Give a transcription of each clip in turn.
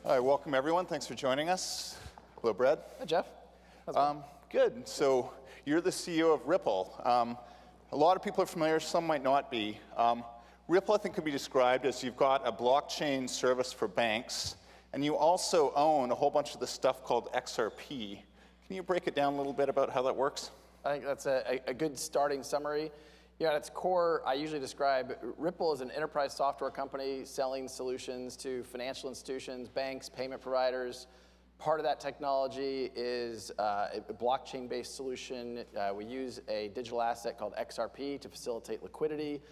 Hi, welcome everyone. Thanks for joining us. Hello, Brad. Hi, Jeff. How's it going? Good. So you're the CEO of Ripple. A lot of people are familiar, some might not be. Ripple, I think, can be described as you've got a blockchain service for banks, and you also own a whole bunch of the stuff called XRP. Can you break it down a little bit about how that works? I think that's a good starting summary. At its core, I usually describe Ripple as an enterprise software company selling solutions to financial institutions, banks, payment providers. Part of that technology is a blockchain-based solution. We use a digital asset called XRP to facilitate liquidity.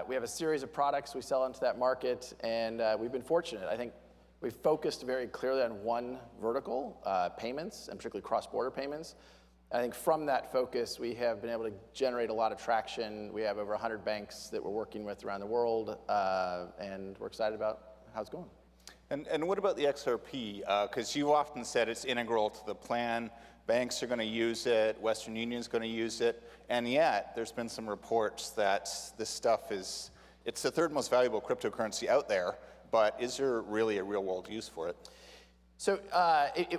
We have a series of products we sell into that market, and we've been fortunate. I think we've focused very clearly on one vertical, payments, and particularly cross-border payments. I think from that focus, we have been able to generate a lot of traction. We have over 100 banks that we're working with around the world, and we're excited about how it's going. And what about the XRP? Because you've often said it's integral to the plan. Banks are going to use it. Western Union's going to use it. And yet, there's been some reports that this stuff it's the third most valuable cryptocurrency out there, but is there really a real-world use for it? So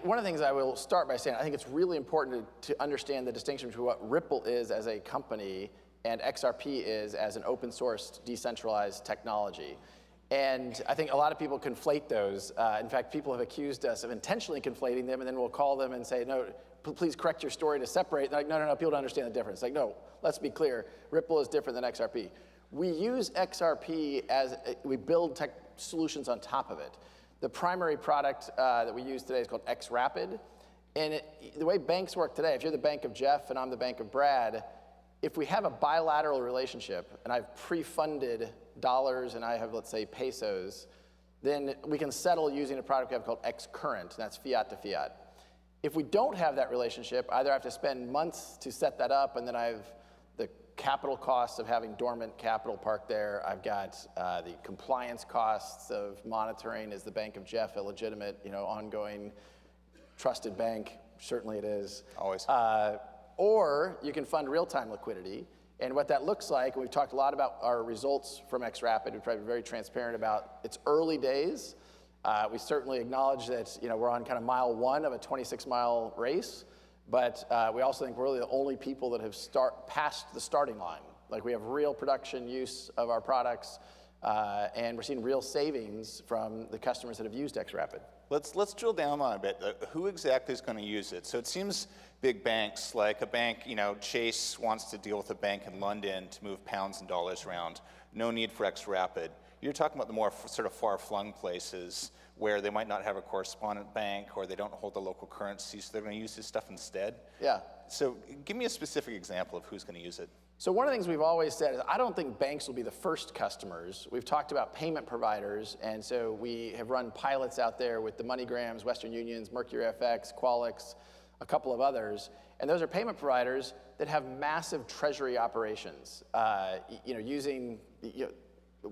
one of the things I will start by saying, I think it's really important to understand the distinction between what Ripple is as a company and XRP is as an open-sourced, decentralized technology. And I think a lot of people conflate those. In fact, people have accused us of intentionally conflating them, and then we'll call them and say, no, please correct your story to separate. They're like, no, people don't understand the difference. Like, no, let's be clear. Ripple is different than XRP. We use XRP we build tech solutions on top of it. The primary product that we use today is called XRapid. And the way banks work today, if you're the bank of Jeff and I'm the bank of Brad, if we have a bilateral relationship and I've pre-funded dollars and I have, let's say, pesos, then we can settle using a product we have called XCurrent, and that's fiat to fiat. If we don't have that relationship, either I have to spend months to set that up, and then I have the capital costs of having dormant capital parked there. I've got the compliance costs of monitoring. Is the bank of Jeff a legitimate, ongoing, trusted bank? Certainly it is. Always. Or you can fund real-time liquidity. And what that looks like, and we've talked a lot about our results from XRapid. We've tried to be very transparent about its early days. We certainly acknowledge that we're on kind of mile one of a 26-mile race. But we also think we're really the only people that have passed the starting line. Like, we have real production use of our products, and we're seeing real savings from the customers that have used XRapid. Let's drill down on it a bit. Who exactly is going to use it? So it seems big banks, like a bank, Chase wants to deal with a bank in London to move pounds and dollars around. No need for XRapid. You're talking about the more sort of far-flung places where they might not have a correspondent bank or they don't hold the local currency, so they're going to use this stuff instead? Yeah. So give me a specific example of who's going to use it. So one of the things we've always said is I don't think banks will be the first customers. We've talked about payment providers, and so we have run pilots out there with the MoneyGrams, Western Unions, Mercury FX, Qualix, a couple of others. And those are payment providers that have massive treasury operations. Using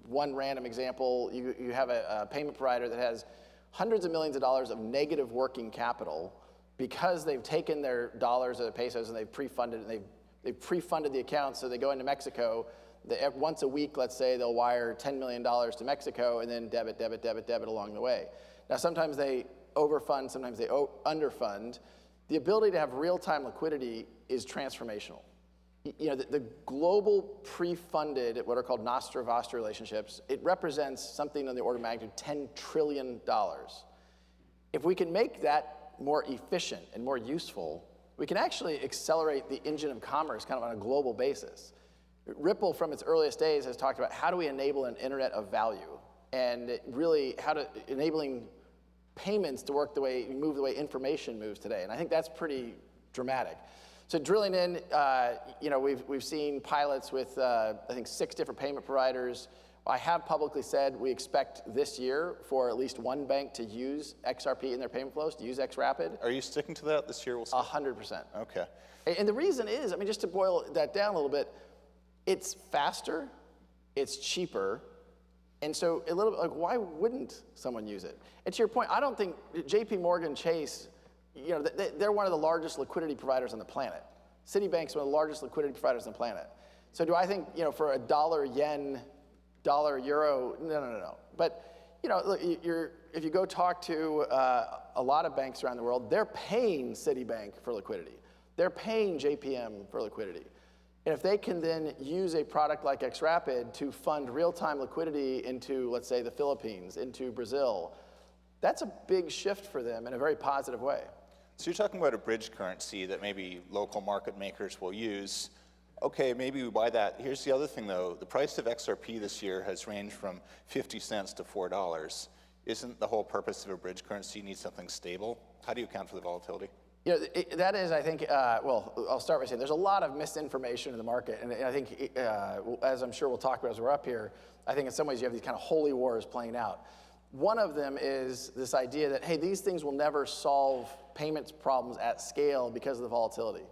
one random example, you have a payment provider that has hundreds of millions of dollars of negative working capital because they've taken their dollars or their pesos and they've pre-funded it, and they've pre-funded the account, so they go into Mexico. Once a week, let's say, they'll wire $10 million to Mexico and then debit along the way. Now, sometimes they overfund, sometimes they underfund. The ability to have real-time liquidity is transformational. The global pre-funded, what are called Nostra-Vostra relationships, it represents something on the order of magnitude $10 trillion. If we can make that more efficient and more useful, we can actually accelerate the engine of commerce kind of on a global basis. Ripple, from its earliest days, has talked about how do we enable an internet of value, and really enabling payments to move the way information moves today. And I think that's pretty dramatic. So drilling in, we've seen pilots with, I think, 6 different payment providers. I have publicly said we expect this year for at least one bank to use XRP in their payment flows, to use XRapid. Are you sticking to that this year? 100%. Okay. And the reason is, just to boil that down a little bit, it's faster, it's cheaper, and so a little bit like, why wouldn't someone use it? And to your point, I don't think JP Morgan Chase, they're one of the largest liquidity providers on the planet. Citibank's one of the largest liquidity providers on the planet. So do I think, for a dollar yen, dollar euro, no. But look, if you go talk to a lot of banks around the world, they're paying Citibank for liquidity. They're paying JPM for liquidity. And if they can then use a product like XRapid to fund real-time liquidity into, let's say, the Philippines, into Brazil, that's a big shift for them in a very positive way. So you're talking about a bridge currency that maybe local market makers will use. Okay, maybe we buy that. Here's the other thing, though. The price of XRP this year has ranged from 50 cents to $4. Isn't the whole purpose of a bridge currency you need something stable? How do you account for the volatility? That is, I think, well, I'll start by saying there's a lot of misinformation in the market. And I think, as I'm sure we'll talk about as we're up here, I think in some ways you have these kind of holy wars playing out. One of them is this idea that, hey, these things will never solve payments problems at scale because of the volatility.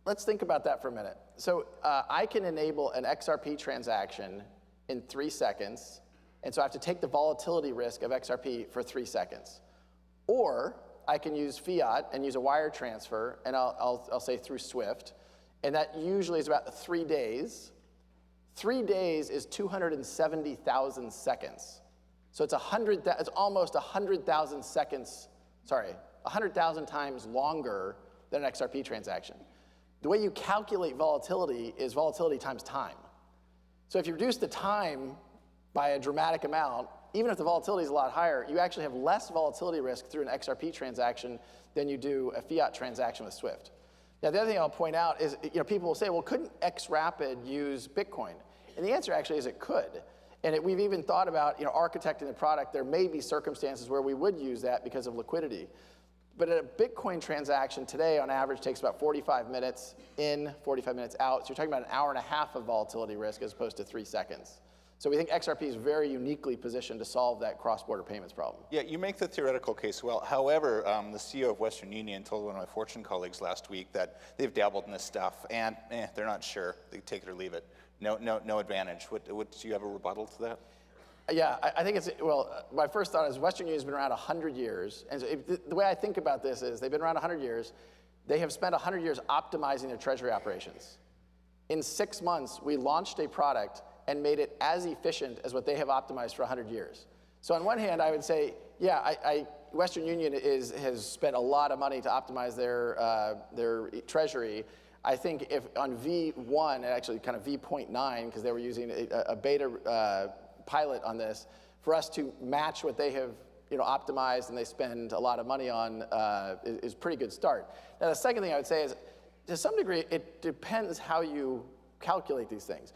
Let's think about that for a minute. So I can enable an XRP transaction in 3 seconds, and so I have to take the volatility risk of XRP for 3 seconds. Or I can use fiat and use a wire transfer, and I'll say through SWIFT, and that usually is about 3 days. 3 days is 270,000 seconds. So it's almost 100,000 seconds, 100,000 times longer than an XRP transaction. The way you calculate volatility is volatility times time. So if you reduce the time by a dramatic amount, even if the volatility is a lot higher, you actually have less volatility risk through an XRP transaction than you do a fiat transaction with SWIFT. Now, the other thing I'll point out is, people will say, well, couldn't XRapid use Bitcoin? And the answer actually is it could. And we've even thought about, architecting the product. There may be circumstances where we would use that because of liquidity. But a Bitcoin transaction today, on average, takes about 45 minutes in, 45 minutes out. So you're talking about an hour and a half of volatility risk as opposed to 3 seconds. So we think XRP is very uniquely positioned to solve that cross-border payments problem. Yeah, you make the theoretical case well. However, the CEO of Western Union told one of my Fortune colleagues last week that they've dabbled in this stuff, and they're not sure. They take it or leave it. No advantage. Do you have a rebuttal to that? Yeah, I think my first thought is Western Union's been around 100 years. And so the way I think about this is they've been around 100 years. They have spent 100 years optimizing their treasury operations. In 6 months, we launched a product and made it as efficient as what they have optimized for 100 years. So on one hand, I would say, yeah, Western Union has spent a lot of money to optimize their treasury. I think if on V1, actually kind of V.9, because they were using a beta pilot on this, for us to match what they have optimized and they spend a lot of money on is a pretty good start. Now, the second thing I would say is, to some degree, it depends how you calculate these things.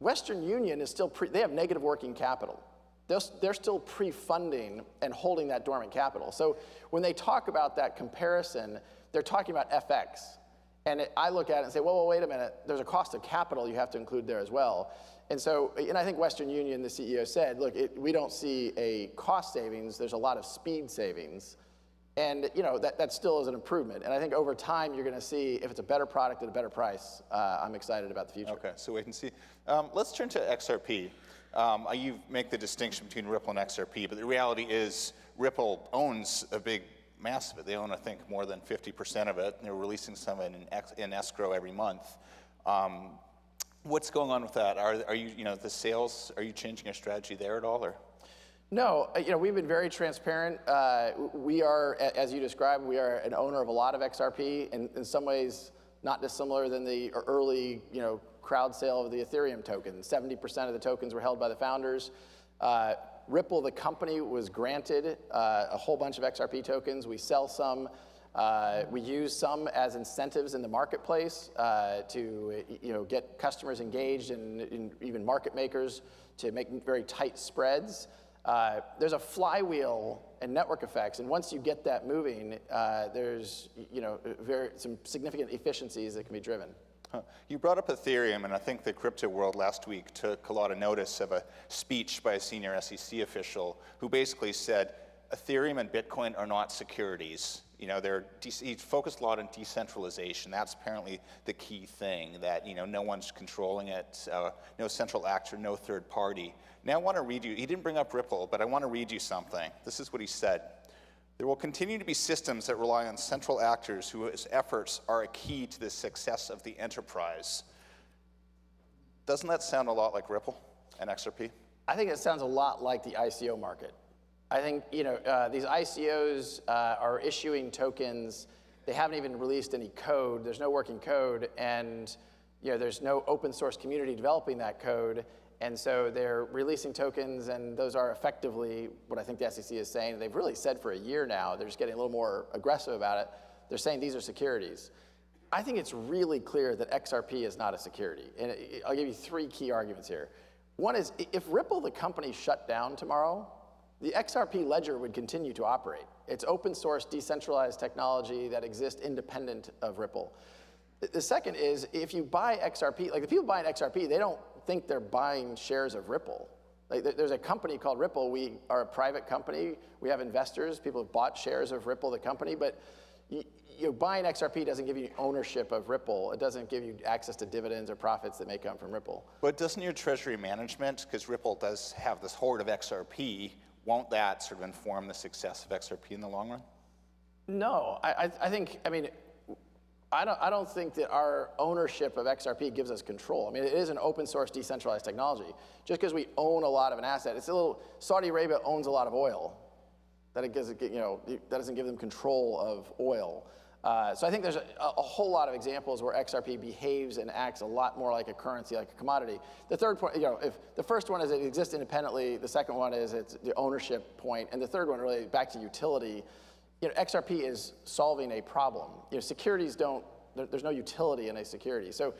Western Union is still they have negative working capital. They're still pre-funding and holding that dormant capital. So when they talk about that comparison, they're talking about FX. And I look at it and say, well, wait a minute, there's a cost of capital you have to include there as well. And so, and I think Western Union, the CEO said, look, we don't see a cost savings, there's a lot of speed savings. And that still is an improvement. And I think over time, you're going to see if it's a better product at a better price. I'm excited about the future. Okay, so wait and see. Let's turn to XRP. You make the distinction between Ripple and XRP, but the reality is Ripple owns a big mass of it. They own, I think, more than 50% of it. And they're releasing some in escrow every month. What's going on with that? Are you, the sales, are you changing your strategy there at all, or? No, we've been very transparent. We are, as you described, we are an owner of a lot of XRP, and in some ways not dissimilar than the early, crowd sale of the Ethereum token. 70% of the tokens were held by the founders. Ripple, the company, was granted a whole bunch of XRP tokens. We sell some. We use some as incentives in the marketplace to get customers engaged and even market makers to make very tight spreads. There's a flywheel and network effects, and once you get that moving, there's some significant efficiencies that can be driven. You brought up Ethereum, and I think the crypto world last week took a lot of notice of a speech by a senior SEC official who basically said Ethereum and Bitcoin are not securities. He focused a lot on decentralization. That's apparently the key thing, that no one's controlling it, no central actor, no third party. Now I want to read you, he didn't bring up Ripple, but I want to read you something. This is what he said. There will continue to be systems that rely on central actors whose efforts are a key to the success of the enterprise. Doesn't that sound a lot like Ripple and XRP? I think it sounds a lot like the ICO market. I think these ICOs are issuing tokens. They haven't even released any code. There's no working code, and there's no open source community developing that code. And so they're releasing tokens, and those are effectively what I think the SEC is saying. They've really said for a year now. They're just getting a little more aggressive about it. They're saying these are securities. I think it's really clear that XRP is not a security. And I'll give you 3 key arguments here. One is, if Ripple, the company, shut down tomorrow, the XRP ledger would continue to operate. It's open source, decentralized technology that exists independent of Ripple. The second is, if you buy XRP, like the people buying XRP, they don't think they're buying shares of Ripple. Like there's a company called Ripple. We are a private company. We have investors. People have bought shares of Ripple, the company. But buying XRP doesn't give you ownership of Ripple. It doesn't give you access to dividends or profits that may come from Ripple. But doesn't your treasury management, because Ripple does have this hoard of XRP, won't that sort of inform the success of XRP in the long run? No, I don't think that our ownership of XRP gives us control. I mean, it is an open source, decentralized technology. Just because we own a lot of an asset, it's a little, Saudi Arabia owns a lot of oil. That doesn't give them control of oil. So I think there's a whole lot of examples where XRP behaves and acts a lot more like a currency, like a commodity. The third point, if the first one is it exists independently, the second one is it's the ownership point, and the third one really back to utility. XRP is solving a problem. Securities there's no utility in a security. So,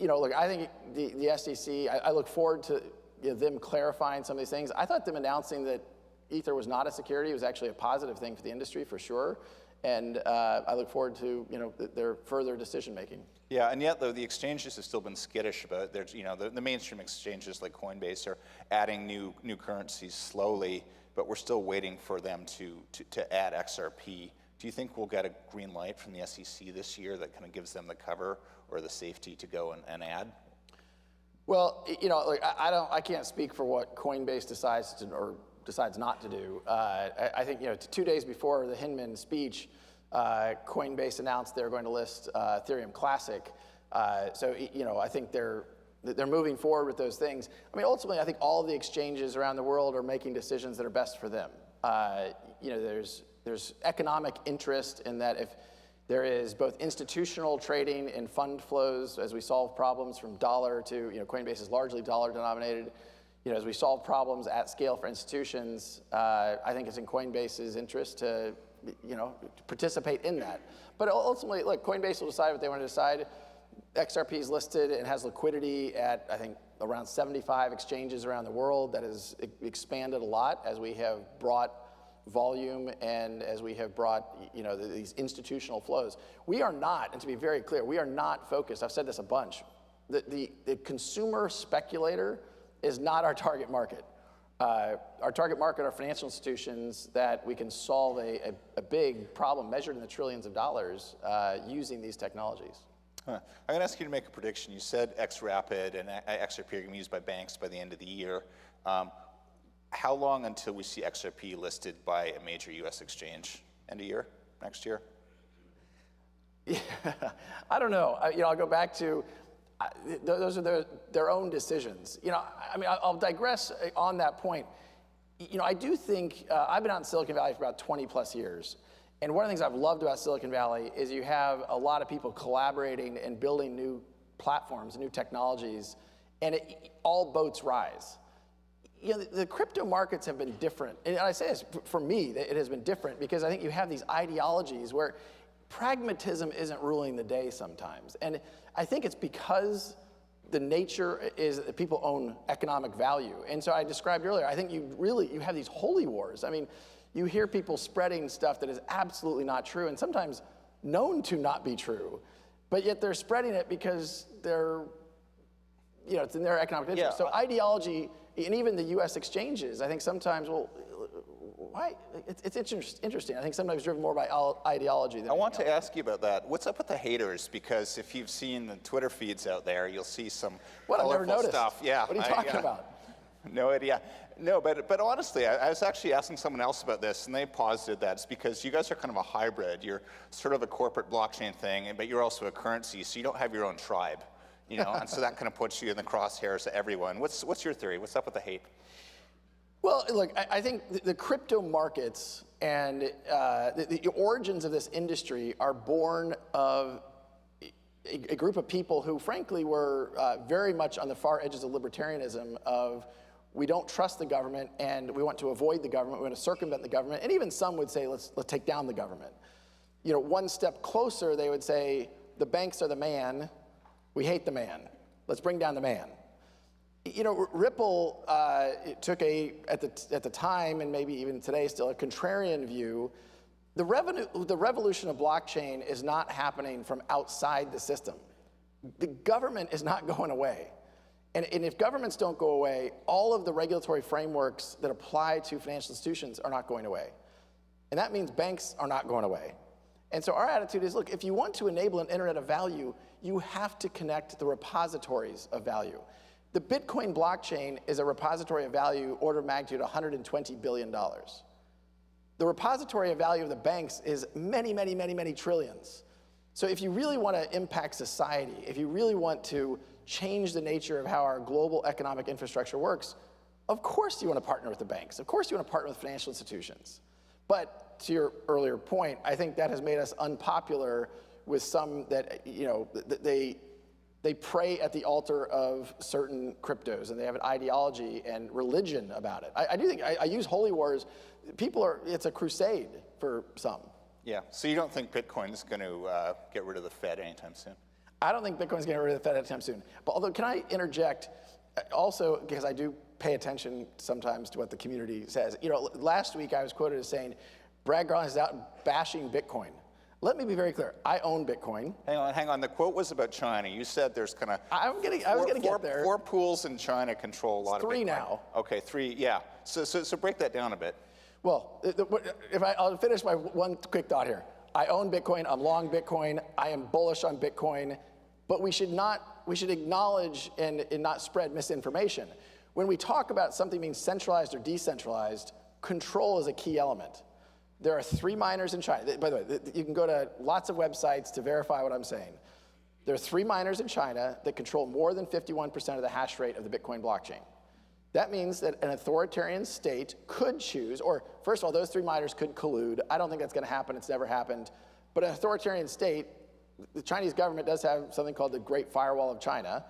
look, I think the SEC, I look forward to them clarifying some of these things. I thought them announcing that Ether was not a security was actually a positive thing for the industry, for sure. And I look forward to their further decision making. Yeah, and yet though the exchanges have still been skittish about it. There's the mainstream exchanges like Coinbase are adding new currencies slowly, but we're still waiting for them to add XRP. Do you think we'll get a green light from the SEC this year that kind of gives them the cover or the safety to go and add? Well, I can't speak for what Coinbase decides to or decides not to do. I think 2 days before the Hinman speech, Coinbase announced they're going to list Ethereum Classic. So I think they're moving forward with those things. I mean, ultimately, I think all of the exchanges around the world are making decisions that are best for them. There's economic interest in that if there is both institutional trading and fund flows as we solve problems from dollar to, Coinbase is largely dollar denominated. As we solve problems at scale for institutions, I think it's in Coinbase's interest to, participate in that. But ultimately, look, Coinbase will decide what they want to decide. XRP is listed and has liquidity at, I think, around 75 exchanges around the world. That has expanded a lot as we have brought volume and as we have brought, these institutional flows. We are not, and to be very clear, we are not focused, I've said this a bunch, the consumer speculator is not our target market. Our target market are financial institutions that we can solve a big problem measured in the trillions of dollars using these technologies. I'm going to ask you to make a prediction. You said XRapid and XRP are going to be used by banks by the end of the year. How long until we see XRP listed by a major U.S. exchange? End of year? Next year? Yeah, I don't know. I'll go back to those are their own decisions. I'll digress on that point. I do think I've been out in Silicon Valley for about 20 plus years. And one of the things I've loved about Silicon Valley is you have a lot of people collaborating and building new platforms, new technologies, and all boats rise. The crypto markets have been different. And I say this, for me, it has been different because I think you have these ideologies where pragmatism isn't ruling the day sometimes. And I think it's because the nature is that people own economic value. And so I described earlier, I think you have these holy wars. I mean, you hear people spreading stuff that is absolutely not true and sometimes known to not be true, but yet they're spreading it because it's in their economic interest. Yeah. So ideology, and even the US exchanges, I think sometimes, why? It's interesting. I think sometimes driven more by ideology than I want to ask you about that. What's up with the haters? Because if you've seen the Twitter feeds out there, you'll see some I've never noticed. Stuff. Yeah. What are you talking about? No idea. No, but honestly, I was actually asking someone else about this, and they posited that it's because you guys are kind of a hybrid. You're sort of a corporate blockchain thing, but you're also a currency, so you don't have your own tribe. you know, and so that kind of puts you in the crosshairs of everyone. What's your theory? What's up with the hate? Well, look, I think the crypto markets and the origins of this industry are born of a group of people who, frankly, were very much on the far edges of libertarianism of we don't trust the government and we want to avoid the government, we want to circumvent the government, and even some would say let's take down the government. You know, one step closer, they would say the banks are the man, we hate the man, let's bring down the man. You know, Ripple took at the time, and maybe even today still, a contrarian view. The revolution of blockchain is not happening from outside the system. The government is not going away. And if governments don't go away, all of the regulatory frameworks that apply to financial institutions are not going away. And that means banks are not going away. And so our attitude is, look, if you want to enable an internet of value, you have to connect the repositories of value. The Bitcoin blockchain is a repository of value order of magnitude $120 billion. The repository of value of the banks is many, many, many, many trillions. So if you really want to impact society, if you really want to change the nature of how our global economic infrastructure works, of course you want to partner with the banks. Of course you want to partner with financial institutions. But to your earlier point, I think that has made us unpopular with some that, you know, they pray at the altar of certain cryptos, and they have an ideology and religion about it. I do think, I use holy wars. It's a crusade for some. Yeah, so you don't think Bitcoin is going to get rid of the Fed anytime soon? I don't think Bitcoin's going to get rid of the Fed anytime soon. But although, can I interject, also, because I do pay attention sometimes to what the community says. You know, last week I was quoted as saying, Brad Garlinghouse is out bashing Bitcoin. Let me be very clear. I own Bitcoin. Hang on. The quote was about China. You said there's kind of I was going to get there. 4 pools in China control a lot of Bitcoin. 3 now. Okay, 3. Yeah. So break that down a bit. Well, I'll finish my one quick thought here. I own Bitcoin. I'm long Bitcoin. I am bullish on Bitcoin. But we should acknowledge and not spread misinformation. When we talk about something being centralized or decentralized, control is a key element. There are 3 miners in China. By the way, you can go to lots of websites to verify what I'm saying. There are 3 miners in China that control more than 51% of the hash rate of the Bitcoin blockchain. That means that an authoritarian state could choose, or first of all, those 3 miners could collude. I don't think that's going to happen. It's never happened. But an authoritarian state, the Chinese government does have something called the Great Firewall of China.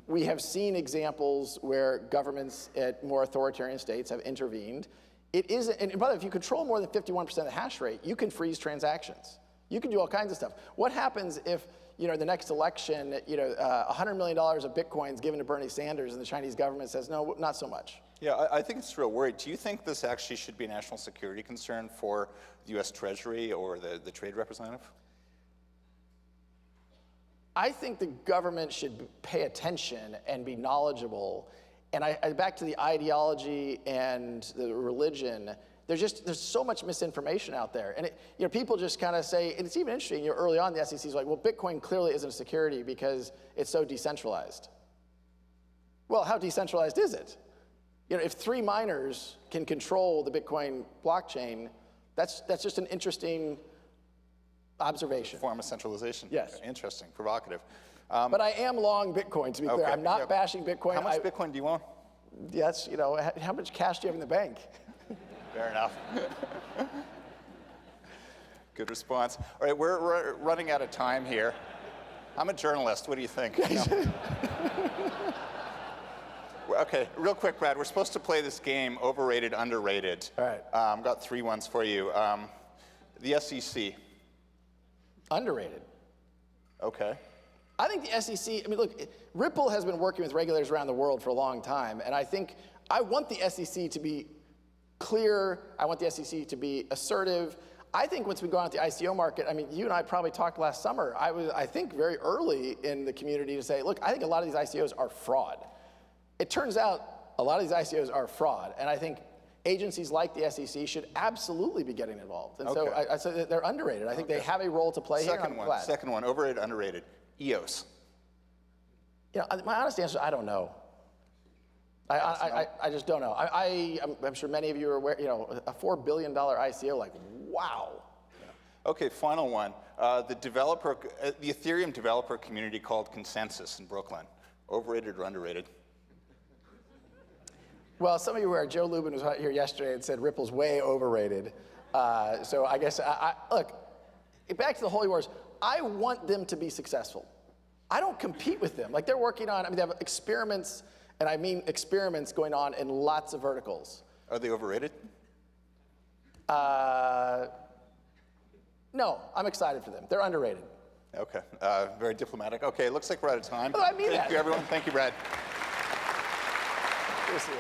We have seen examples where governments at more authoritarian states have intervened. It is, and by the way, if you control more than 51% of the hash rate, you can freeze transactions. You can do all kinds of stuff. What happens if, you know, the next election, you know, $100 million of Bitcoins given to Bernie Sanders and the Chinese government says, no, not so much? Yeah, I think it's real worried. Do you think this actually should be a national security concern for the U.S. Treasury or the trade representative? I think the government should pay attention and be knowledgeable. And back to the ideology and the religion, there's so much misinformation out there. And you know, people just kind of say, and it's even interesting, you know, early on the SEC is like, well, Bitcoin clearly isn't a security because it's so decentralized. Well, how decentralized is it? You know, if 3 miners can control the Bitcoin blockchain, that's just an interesting observation. Form of centralization. Yes. Interesting, provocative. But I am long Bitcoin, to be clear. I'm not bashing Bitcoin. How much Bitcoin do you own? Yes, you know, how much cash do you have in the bank? Fair enough. Good response. All right, we're running out of time here. I'm a journalist. What do you think? Okay, real quick, Brad. We're supposed to play this game, overrated, underrated. All right. Got 3 ones for you. The SEC. Underrated. Okay. I think the SEC, I mean, look, Ripple has been working with regulators around the world for a long time, and I want the SEC to be clear. I want the SEC to be assertive. I think once we go out to the ICO market, I mean, you and I probably talked last summer. I think, very early in the community to say, look, I think a lot of these ICOs are fraud. It turns out a lot of these ICOs are fraud, and I think agencies like the SEC should absolutely be getting involved. And so I say that they're underrated. I think they have a role to play here. Second one, overrated, underrated. EOS. You know, my honest answer, I don't know. I just don't know. I'm sure many of you are aware, you know, a $4 billion ICO, like, wow. Okay, final one. The Ethereum developer community called Consensus in Brooklyn. Overrated or underrated? Well, some of you were, Joe Lubin was out here yesterday and said Ripple's way overrated. So I guess, look, back to the Holy Wars, I want them to be successful. I don't compete with them. Like they're working on, I mean, they have experiments, and I mean experiments going on in lots of verticals. Are they overrated? No, I'm excited for them. They're underrated. Okay, very diplomatic. Okay, looks like we're out of time. Oh, I mean Thank that. you, everyone. Thank you, Brad. Good to see you.